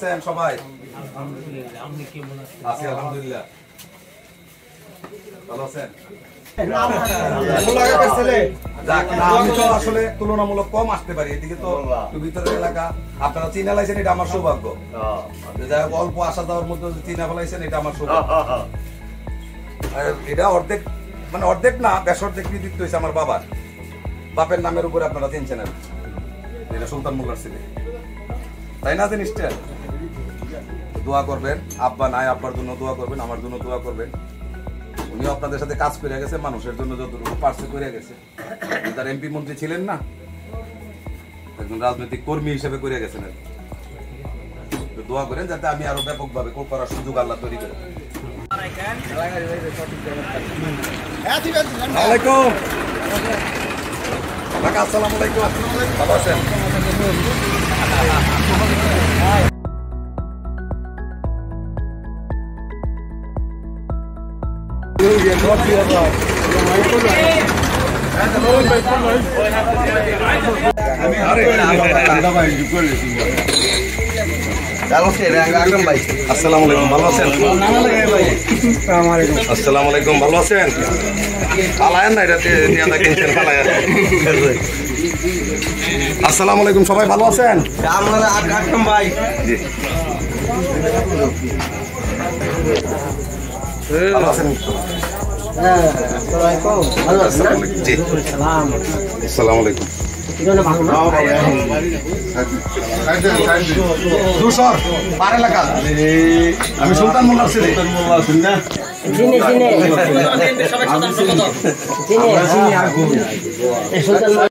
আছেন সবাই? আছি আলহামদুলিল্লাহ। ভালো আছেন? আমি তো আসলে তুলনামূলক কম আসতে পারি এদিকে, তো ভিতরের এলাকা আপনারা চিনা লাইছেন, এটা আমার সৌভাগ্য। যাই হোক, অল্প আসা যাওয়ার মধ্যে চিনা ফেলাইছেন, এটা আমার সৌভাগ্য। এটা অর্ধেক, মানে অর্ধেক না, বেশ অর্ধেক কৃতিত্ব হয়েছে আমার বাবার। বাপের নামের উপরে আপনারা চিনছেন আর এটা সুলতান মোল্লার ছেলে, তাই না? জিনিসটা দোয়া করবেন, আব্বা নাই, আব্বার জন্য দোয়া করবেন, আমার জন্য দোয়া করবেন। উনি আপনাদের সাথে কাজ করে গেছে, মানুষের জন্য যতটুকু পারছে করে গেছে। তার এমপি মন্ত্রী ছিলেন না, একজন রাজনৈতিক কর্মী হিসেবে করে গেছেন। দোয়া করেন যাতে আমি আরো ব্যাপকভাবে করার সুযোগ আল্লাহ তৈরি করে। আসসালামু আলাইকুম, ভালো আছেন? আসসালামু আলাইকুম, ভালো আছেন? আসসালামু আলাইকুম, ভালো আছেন? পালায়েন না, এটা কিনছেন, পালায়েন। আসসালামু আলাইকুম, সবাই ভালো আছেন? জি, ভালো আছেন? জি, আসসালামু আলাইকুম। আমি সুলতান মোল্লার ছেলে।